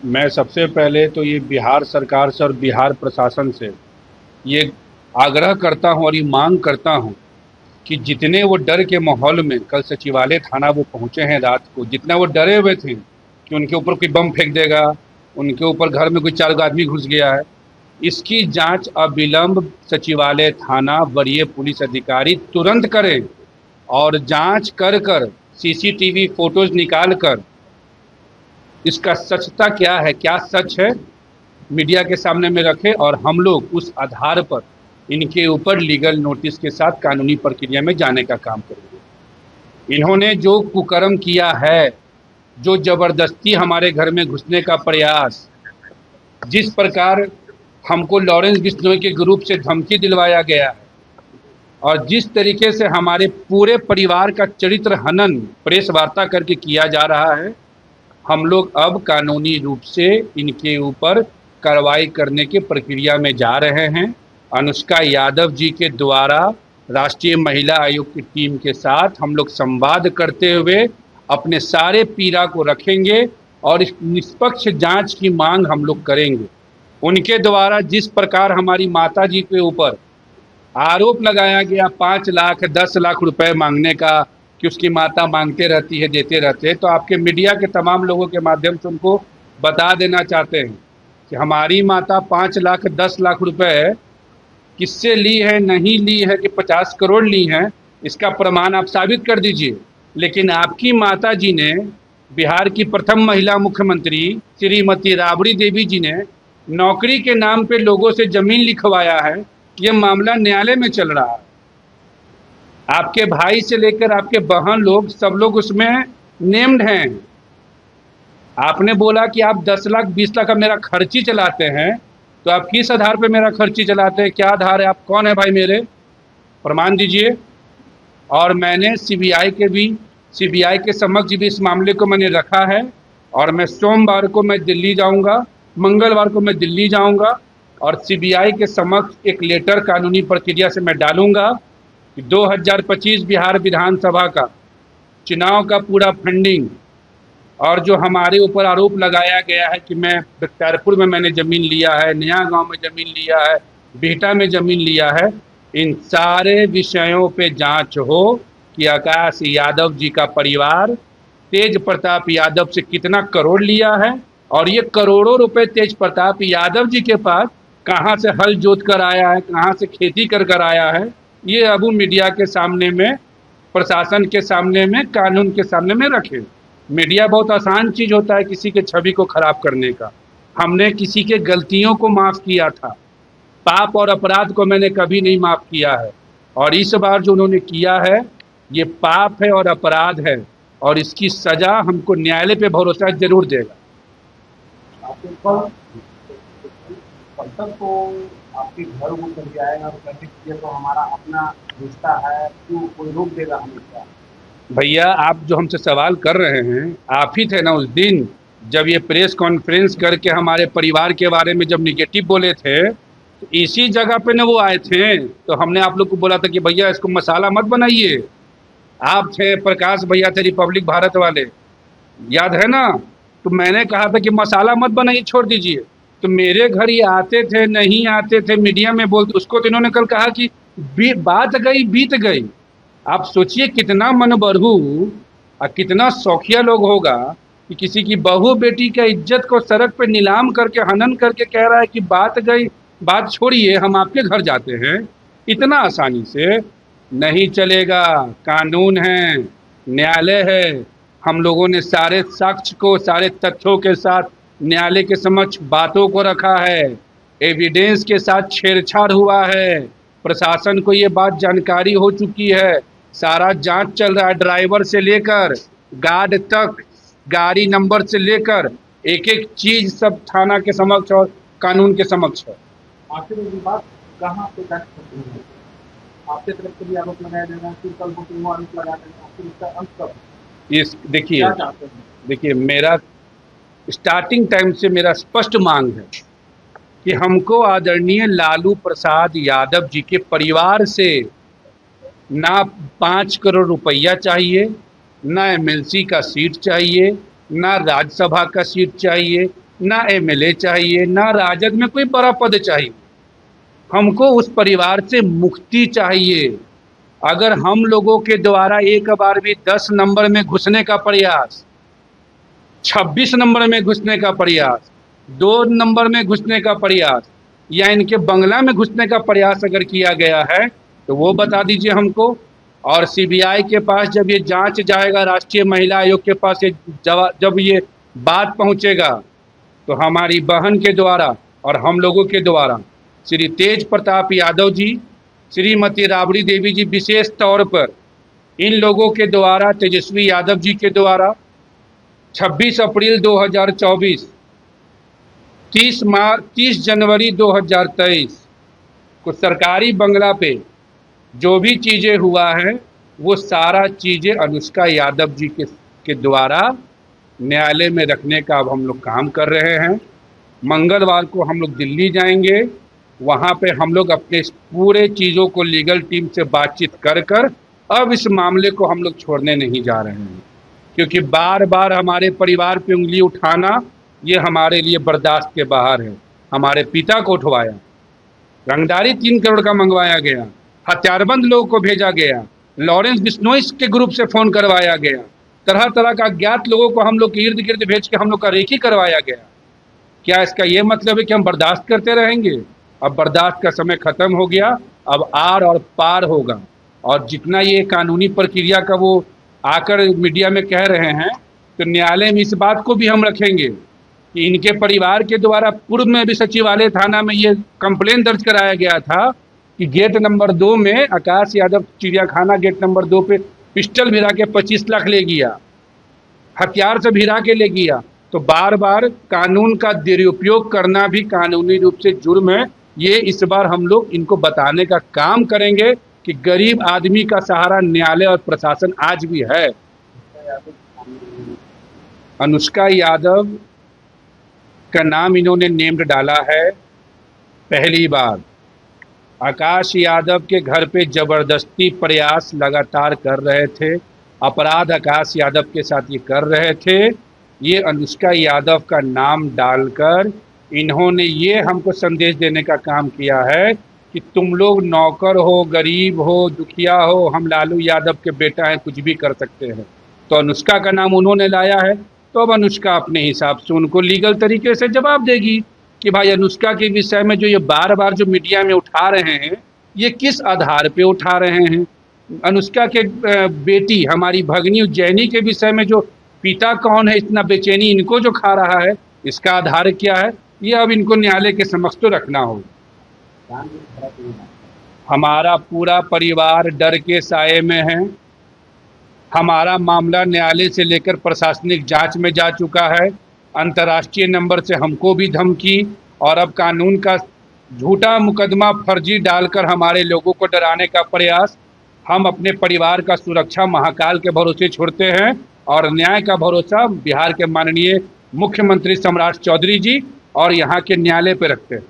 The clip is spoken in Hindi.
मैं सबसे पहले तो ये बिहार सरकार से और बिहार प्रशासन से ये आग्रह करता हूँ और ये मांग करता हूँ कि जितने वो डर के माहौल में कल सचिवालय थाना वो पहुँचे हैं रात को, जितना वो डरे हुए थे कि उनके ऊपर कोई बम फेंक देगा, उनके ऊपर घर में कोई 4 आदमी घुस गया है, इसकी जांच अविलंब सचिवालय थाना वरीय पुलिस अधिकारी तुरंत करें और जांच कर कर सीसीटीवी फोटोज निकाल कर इसका सचता क्या है, क्या सच है, मीडिया के सामने में रखें और हम लोग उस आधार पर इनके ऊपर लीगल नोटिस के साथ कानूनी प्रक्रिया में जाने का काम करेंगे। इन्होंने जो कुकर्म किया है, जो जबरदस्ती हमारे घर में घुसने का प्रयास, जिस प्रकार हमको लॉरेंस बिश्नोई के ग्रुप से धमकी दिलवाया गया है और जिस तरीके से हमारे पूरे परिवार का चरित्र हनन प्रेस वार्ता करके किया जा रहा है, हम लोग अब कानूनी रूप से इनके ऊपर कार्रवाई करने की प्रक्रिया में जा रहे हैं। अनुष्का यादव जी के द्वारा राष्ट्रीय महिला आयोग की टीम के साथ हम लोग संवाद करते हुए अपने सारे पीड़ा को रखेंगे और इस निष्पक्ष जांच की मांग हम लोग करेंगे। उनके द्वारा जिस प्रकार हमारी माता जी के ऊपर आरोप लगाया गया 5 लाख 10 लाख रुपए मांगने का, कि उसकी माता मांगते रहती है, देते रहते हैं, तो आपके मीडिया के तमाम लोगों के माध्यम से उनको बता देना चाहते हैं कि हमारी माता 5 लाख 10 लाख रुपए किससे ली है, नहीं ली है कि 50 करोड़ ली है, इसका प्रमाण आप साबित कर दीजिए। लेकिन आपकी माता जी ने, बिहार की प्रथम महिला मुख्यमंत्री श्रीमती राबड़ी देवी जी ने नौकरी के नाम पे लोगों से जमीन लिखवाया है। ये मामला न्यायालय में चल रहा है। आपके भाई से लेकर आपके बहन लोग सब लोग उसमें नेम्ड हैं। आपने बोला कि आप 10 लाख 20 लाख का मेरा खर्ची चलाते हैं, तो आप किस आधार पे मेरा खर्ची चलाते हैं? क्या आधार है? आप कौन है भाई? मेरे प्रमाण दीजिए। और मैंने सीबीआई के समक्ष भी इस मामले को मैंने रखा है और मैं सोमवार को मैं दिल्ली जाऊंगा, मंगलवार को मैं दिल्ली जाऊंगा और सीबीआई के समक्ष एक लेटर कानूनी प्रक्रिया से मैं डालूंगा कि 2025 बिहार विधानसभा का चुनाव का पूरा फंडिंग और जो हमारे ऊपर आरोप लगाया गया है कि मैं बख्तियारपुर में मैंने ज़मीन लिया है, नया गांव में ज़मीन लिया है, बिहटा में ज़मीन लिया है, इन सारे विषयों पे जांच हो कि आकाश यादव जी का परिवार तेज प्रताप यादव से कितना करोड़ लिया है और ये करोड़ों रुपए तेज प्रताप यादव जी के पास कहाँ से हल जोत कर आया है, कहाँ से खेती कर आया है। ये अब मीडिया के सामने में, प्रशासन के सामने में, कानून के सामने में रखे। मीडिया बहुत आसान चीज होता है किसी के छवि को खराब करने का। हमने किसी के गलतियों को माफ किया था, पाप और अपराध को मैंने कभी नहीं माफ किया है और इस बार जो उन्होंने किया है ये पाप है और अपराध है और इसकी सजा हमको न्यायालय पे भरोसा जरूर देगा। कब तक तो आपके घर वो चल जाएगा और कहते कि ये तो हमारा अपना रिश्ता है, क्यों कोई रोक देगा हमें क्या? भैया आप जो हमसे सवाल कर रहे हैं, आप ही थे ना उस दिन जब ये प्रेस कॉन्फ्रेंस करके हमारे परिवार के बारे में जब निगेटिव बोले थे, तो इसी जगह पे ना वो आए थे। तो हमने आप लोग को बोला था कि भैया इसको मसाला मत बनाइए। आप थे, प्रकाश भैया थे रिपब्लिक भारत वाले, याद है ना? तो मैंने कहा था कि मसाला मत बनाइए, छोड़ दीजिए। तो मेरे घर ये आते थे, नहीं आते थे, मीडिया में बोलते, उसको तो इन्होंने कल कहा कि बात गई बीत गई। आप सोचिए कितना मनबरहू और कितना शौकिया लोग होगा कि किसी की बहू बेटी का इज्जत को सड़क पे नीलाम करके हनन करके कह रहा है कि बात गई, बात छोड़िए, हम आपके घर जाते हैं। इतना आसानी से नहीं चलेगा। कानून है, न्यायालय है। हम लोगों ने सारे साक्ष्य को, सारे तथ्यों के साथ न्यायालय के समक्ष बातों को रखा है, एविडेंस के साथ छेड़छाड़ हुआ है, प्रशासन को ये बात जानकारी हो चुकी है, सारा जांच चल रहा है, ड्राइवर से लेकर गार्ड तक, गाड़ी नंबर से लेकर एक एक चीज सब थाना के समक्ष और कानून के समक्ष है। आखिर ये बात कहाँ पे तक खत्म है? आपके तरफ से भी आरोप लगाया जा रहा है, फिर कल वो आरोप लगा देना, फिर इसका अंत कब? इस देखिए क्या चाहते हैं? देखिए मेरा स्टार्टिंग टाइम से मेरा स्पष्ट मांग है कि हमको आदरणीय लालू प्रसाद यादव जी के परिवार से ना 5 करोड़ रुपया चाहिए, ना एमएलसी का सीट चाहिए, ना राज्यसभा का सीट चाहिए, ना एमएलए चाहिए, ना राजद में कोई बड़ा पद चाहिए। हमको उस परिवार से मुक्ति चाहिए। अगर हम लोगों के द्वारा एक बार भी 10 नंबर में घुसने का प्रयास, 26 नंबर में घुसने का प्रयास, 2 नंबर में घुसने का प्रयास या इनके बंगला में घुसने का प्रयास अगर किया गया है तो वो बता दीजिए हमको। और सीबीआई के पास जब ये जांच जाएगा, राष्ट्रीय महिला आयोग के पास जब ये बात पहुंचेगा तो हमारी बहन के द्वारा और हम लोगों के द्वारा श्री तेज प्रताप यादव जी, श्रीमती राबड़ी देवी जी, विशेष तौर पर इन लोगों के द्वारा, तेजस्वी यादव जी के द्वारा 26 अप्रैल 2024, 30 जनवरी 2023 को सरकारी बंगला पे जो भी चीज़ें हुआ है वो सारा चीज़ें अनुष्का यादव जी के द्वारा न्यायालय में रखने का अब हम लोग काम कर रहे हैं। मंगलवार को हम लोग दिल्ली जाएंगे, वहाँ पे हम लोग अपने पूरे चीज़ों को लीगल टीम से बातचीत कर अब इस मामले को हम लोग छोड़ने नहीं जा रहे हैं, क्योंकि बार बार हमारे परिवार पे उंगली उठाना ये हमारे लिए बर्दाश्त के बाहर है। हमारे पिता को उठवाया, रंगदारी 3 करोड़ का मंगवाया गया, हथियारबंद लोगों को भेजा गया, लॉरेंस बिश्नोई के ग्रुप से फ़ोन करवाया गया, तरह तरह का अज्ञात लोगों को हम लोग के इर्द गिर्द भेज के हम लोग का रेकी करवाया गया। क्या इसका ये मतलब है कि हम बर्दाश्त करते रहेंगे? अब बर्दाश्त का समय ख़त्म हो गया, अब आर और पार होगा। और जितना ये कानूनी प्रक्रिया का वो आकर मीडिया में कह रहे हैं, तो न्यायालय में इस बात को भी हम रखेंगे कि इनके परिवार के द्वारा पूर्व में भी सचिवालय थाना में ये कंप्लेन दर्ज कराया गया था कि गेट नंबर 2 में आकाश यादव चिड़ियाखाना गेट नंबर 2 पे पिस्टल भिरा के 25 लाख ले गया, हथियार से भिरा के ले गया। तो बार बार कानून का दुरुपयोग करना भी कानूनी रूप से जुर्म है। ये इस बार हम लोग इनको बताने का काम करेंगे कि गरीब आदमी का सहारा न्यायालय और प्रशासन आज भी है। अनुष्का यादव का नाम इन्होंने नेम्ड डाला है पहली बार। आकाश यादव के घर पे जबरदस्ती प्रयास लगातार कर रहे थे, अपराध आकाश यादव के साथ ये कर रहे थे। ये अनुष्का यादव का नाम डालकर इन्होंने ये हमको संदेश देने का काम किया है कि तुम लोग नौकर हो, गरीब हो, दुखिया हो, हम लालू यादव के बेटा हैं, कुछ भी कर सकते हैं। तो अनुष्का का नाम उन्होंने लाया है, तो अब अनुष्का अपने हिसाब से उनको लीगल तरीके से जवाब देगी कि भाई अनुष्का के विषय में जो ये बार बार जो मीडिया में उठा रहे हैं, ये किस आधार पे उठा रहे हैं। अनुष्का के बेटी हमारी भगनी उज्जैनी के विषय में जो पिता कौन है, इतना बेचैनी इनको जो खा रहा है, इसका आधार क्या है, ये अब इनको न्यायालय के समक्ष तो रखना होगा। हमारा पूरा परिवार डर के साए में है। हमारा मामला न्यायालय से लेकर प्रशासनिक जांच में जा चुका है। अंतर्राष्ट्रीय नंबर से हमको भी धमकी और अब कानून का झूठा मुकदमा फर्जी डालकर हमारे लोगों को डराने का प्रयास। हम अपने परिवार का सुरक्षा महाकाल के भरोसे छोड़ते हैं और न्याय का भरोसा बिहार के माननीय मुख्यमंत्री सम्राट चौधरी जी और यहाँ के न्यायालय पे रखते हैं।